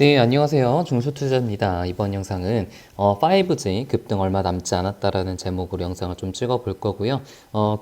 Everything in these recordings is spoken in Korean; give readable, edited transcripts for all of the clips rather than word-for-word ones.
네, 안녕하세요. 중소투자입니다. 이번 영상은 5G 급등 얼마 남지 않았다라는 제목으로 영상을 좀 찍어 볼 거고요.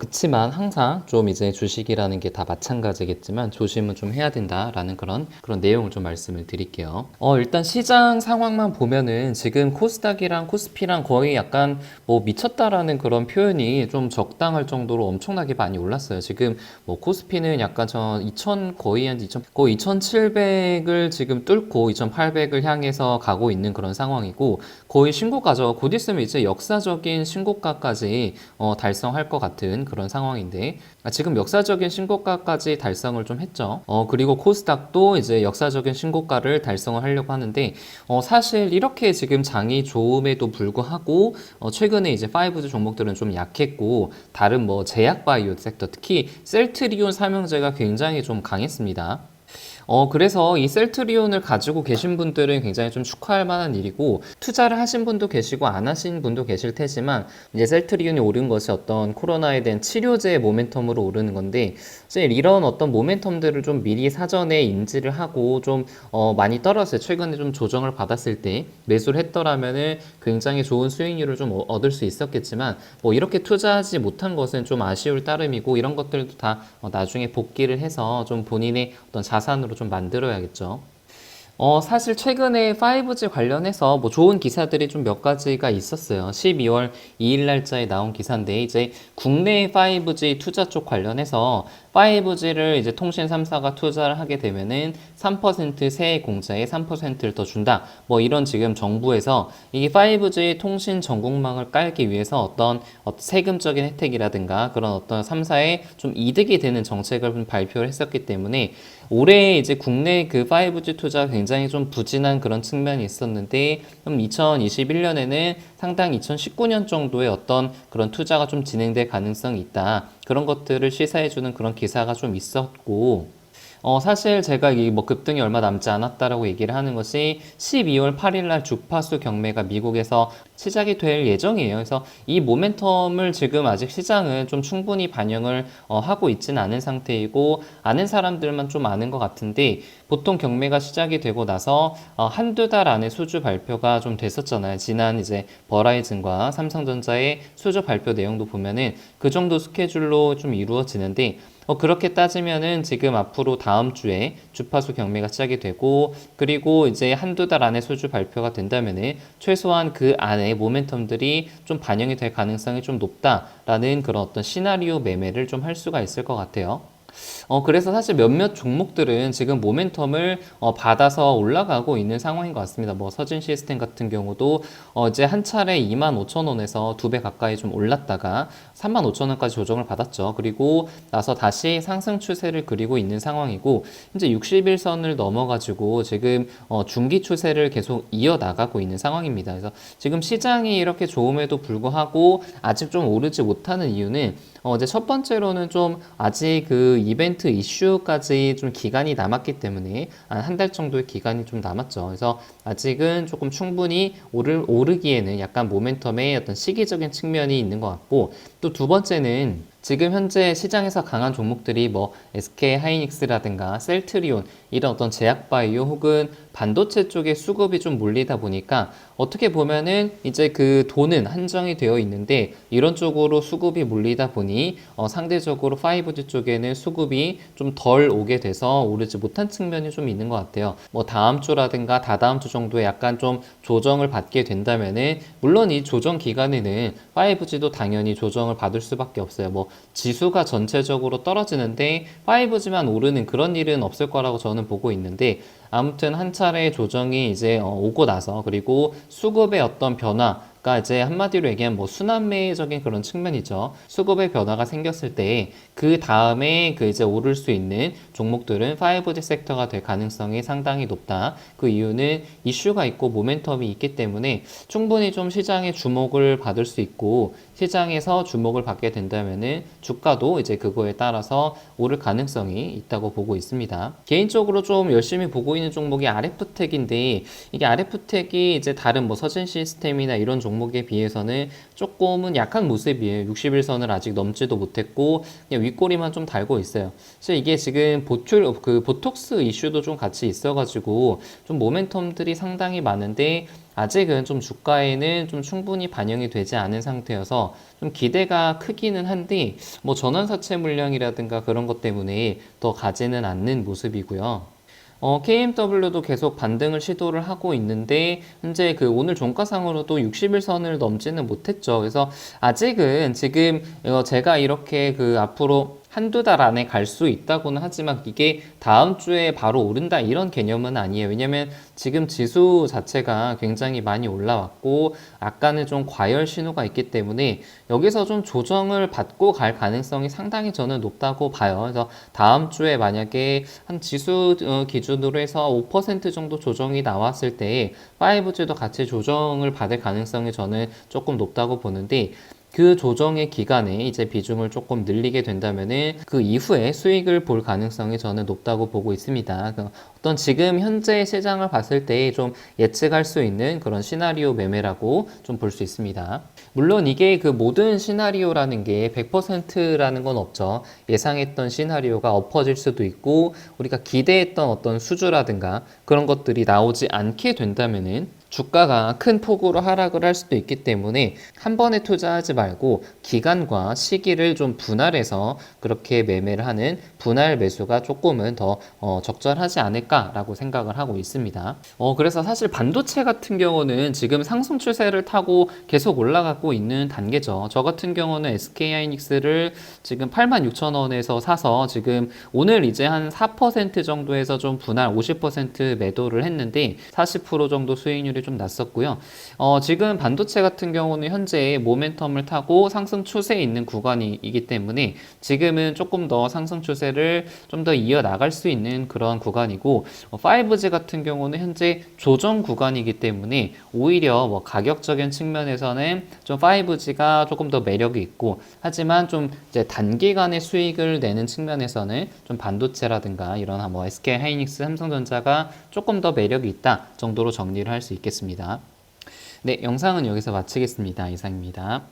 그치만 항상 좀 이제 주식이라는 게 다 마찬가지겠지만 조심은 좀 해야 된다라는 그런 내용을 좀 말씀을 드릴게요. 일단 시장 상황만 보면은 지금 코스닥이랑 코스피랑 거의 약간 뭐 미쳤다라는 그런 표현이 좀 적당할 정도로 엄청나게 많이 올랐어요. 지금 뭐 코스피는 약간 저 2000 거의 한 2000 거의 2700을 지금 뚫고 2800을 향해서 가고 있는 그런 상황이고 거의 신고가죠. 곧 있으면 이제 역사적인 신고가까지 달성할 것 같은 그런 상황인데 지금 역사적인 신고가까지 달성을 좀 했죠. 그리고 코스닥도 이제 역사적인 신고가를 달성을 하려고 하는데 사실 이렇게 지금 장이 좋음에도 불구하고 최근에 이제 5G 종목들은 좀 약했고 다른 뭐 제약 바이오 섹터 특히 셀트리온 삼형제가 굉장히 좀 강했습니다. 그래서 이 셀트리온을 가지고 계신 분들은 굉장히 좀 축하할 만한 일이고, 투자를 하신 분도 계시고, 안 하신 분도 계실 테지만, 이제 셀트리온이 오른 것이 어떤 코로나에 대한 치료제의 모멘텀으로 오르는 건데, 이제 이런 어떤 모멘텀들을 좀 미리 사전에 인지를 하고, 좀, 많이 떨어졌어요. 최근에 좀 조정을 받았을 때, 매수를 했더라면은 굉장히 좋은 수익률을 좀 얻을 수 있었겠지만, 뭐 이렇게 투자하지 못한 것은 좀 아쉬울 따름이고, 이런 것들도 다 나중에 복귀를 해서 좀 본인의 어떤 자산으로 좀 만들어야겠죠. 사실 최근에 5G 관련해서 뭐 좋은 기사들이 좀 몇 가지가 있었어요. 12월 2일 날짜에 나온 기사인데 이제 국내 5G 투자 쪽 관련해서 5G를 이제 통신 3사가 투자를 하게 되면은 3% 세액 공제에 3%를 더 준다. 뭐 이런 지금 정부에서 이 5G 통신 전국망을 깔기 위해서 어떤 세금적인 혜택이라든가 그런 어떤 3사에 좀 이득이 되는 정책을 좀 발표를 했었기 때문에 올해 이제 국내 그 5G 투자가 굉장히 좀 부진한 그런 측면이 있었는데, 그럼 2021년에는 상당 2019년 정도의 어떤 그런 투자가 좀 진행될 가능성이 있다. 그런 것들을 시사해주는 그런 기사가 좀 있었고, 사실 제가 이 뭐 급등이 얼마 남지 않았다라고 얘기를 하는 것이 12월 8일 날 주파수 경매가 미국에서 시작이 될 예정이에요. 그래서 이 모멘텀을 지금 아직 시장은 좀 충분히 반영을 하고 있지는 않은 상태이고 아는 사람들만 좀 아는 것 같은데 보통 경매가 시작이 되고 나서 한두 달 안에 수주 발표가 좀 됐었잖아요. 지난 이제 버라이즌과 삼성전자의 수주 발표 내용도 보면은 그 정도 스케줄로 좀 이루어지는데 그렇게 따지면은 지금 앞으로 다음 주에 주파수 경매가 시작이 되고 그리고 이제 한두 달 안에 수주 발표가 된다면은 최소한 그 안에 모멘텀들이 좀 반영이 될 가능성이 좀 높다라는 그런 어떤 시나리오 매매를 좀 할 수가 있을 것 같아요. 그래서 사실 몇몇 종목들은 지금 모멘텀을 받아서 올라가고 있는 상황인 것 같습니다. 뭐 서진 시스템 같은 경우도 이제 한 차례 25,000원에서 2배 가까이 좀 올랐다가 35,000원까지 조정을 받았죠. 그리고 나서 다시 상승 추세를 그리고 있는 상황이고 이제 60일선을 넘어가지고 지금 중기 추세를 계속 이어나가고 있는 상황입니다. 그래서 지금 시장이 이렇게 좋음에도 불구하고 아직 좀 오르지 못하는 이유는 이제 첫 번째로는 좀 아직 그 이벤트 이슈까지 좀 기간이 남았기 때문에 한 달 정도의 기간이 좀 남았죠. 그래서 아직은 조금 충분히 오르기에는 약간 모멘텀의 어떤 시기적인 측면이 있는 것 같고 또 두 번째는 지금 현재 시장에서 강한 종목들이 뭐 SK 하이닉스라든가 셀트리온 이런 어떤 제약바이오 혹은 반도체 쪽에 수급이 좀 몰리다 보니까 어떻게 보면은 이제 그 돈은 한정이 되어 있는데 이런 쪽으로 수급이 몰리다 보니 상대적으로 5G 쪽에는 수급이 좀 덜 오게 돼서 오르지 못한 측면이 좀 있는 것 같아요. 뭐 다음 주라든가 다다음 주 정도에 약간 좀 조정을 받게 된다면은 물론 이 조정 기간에는 5G도 당연히 조정을 받을 수밖에 없어요. 뭐 지수가 전체적으로 떨어지는데 5G만 오르는 그런 일은 없을 거라고 저는 보고 있는데 아무튼 한 차례 조정이 이제 오고 나서 그리고 수급의 어떤 변화가 이제 한마디로 얘기하면 뭐 순환매적인 그런 측면이죠. 수급의 변화가 생겼을 때 그 다음에 그 이제 오를 수 있는 종목들은 5G 섹터가 될 가능성이 상당히 높다. 그 이유는 이슈가 있고 모멘텀이 있기 때문에 충분히 좀 시장의 주목을 받을 수 있고 시장에서 주목을 받게 된다면은 주가도 이제 그거에 따라서 오를 가능성이 있다고 보고 있습니다. 개인적으로 좀 열심히 보고 있는 종목이 RF텍인데 이게 RF텍이 이제 다른 뭐 서진 시스템이나 이런 종목 종목에 비해서는 조금은 약한 모습이에요. 60일선을 아직 넘지도 못했고 그냥 윗꼬리만 좀 달고 있어요. 사실 이게 지금 보톡스 이슈도 좀 같이 있어가지고 좀 모멘텀들이 상당히 많은데 아직은 좀 주가에는 좀 충분히 반영이 되지 않은 상태여서 좀 기대가 크기는 한데 뭐 전환사채 물량이라든가 그런 것 때문에 더 가지는 않는 모습이고요. KMW도 계속 반등을 시도를 하고 있는데 현재 그 오늘 종가상으로도 60일선을 넘지는 못했죠. 그래서 아직은 지금 제가 이렇게 그 앞으로 한두 달 안에 갈 수 있다고는 하지만 이게 다음 주에 바로 오른다 이런 개념은 아니에요. 왜냐면 지금 지수 자체가 굉장히 많이 올라왔고 아까는 좀 과열 신호가 있기 때문에 여기서 좀 조정을 받고 갈 가능성이 상당히 저는 높다고 봐요. 그래서 다음 주에 만약에 한 지수 기준으로 해서 5% 정도 조정이 나왔을 때 5G도 같이 조정을 받을 가능성이 저는 조금 높다고 보는데 그 조정의 기간에 이제 비중을 조금 늘리게 된다면은 그 이후에 수익을 볼 가능성이 저는 높다고 보고 있습니다. 어떤 지금 현재 시장을 봤을 때 좀 예측할 수 있는 그런 시나리오 매매라고 좀 볼 수 있습니다. 물론 이게 그 모든 시나리오라는 게 100%라는 건 없죠. 예상했던 시나리오가 엎어질 수도 있고 우리가 기대했던 어떤 수주라든가 그런 것들이 나오지 않게 된다면은 주가가 큰 폭으로 하락을 할 수도 있기 때문에 한 번에 투자하지 말고 기간과 시기를 좀 분할해서 그렇게 매매를 하는 분할 매수가 조금은 더 적절하지 않을까라고 생각을 하고 있습니다. 그래서 사실 반도체 같은 경우는 지금 상승 추세를 타고 계속 올라가고 있는 단계죠. 저 같은 경우는 SK하이닉스를 지금 86,000원에서 사서 지금 오늘 이제 한 4% 정도에서 좀 분할 50% 매도를 했는데 40% 정도 수익률이 좀 났었고요. 지금 반도체 같은 경우는 현재 모멘텀을 타고 상승 추세에 있는 구간이기 때문에 지금은 조금 더 상승 추세를 좀 더 이어나갈 수 있는 그런 구간이고 5G 같은 경우는 현재 조정 구간이기 때문에 오히려 뭐 가격적인 측면에서는 좀 5G가 조금 더 매력이 있고 하지만 좀 이제 단기간의 수익을 내는 측면에서는 좀 반도체라든가 이런 뭐 SK하이닉스, 삼성전자가 조금 더 매력이 있다 정도로 정리를 할 수 있겠습니다. 네, 영상은 여기서 마치겠습니다. 이상입니다.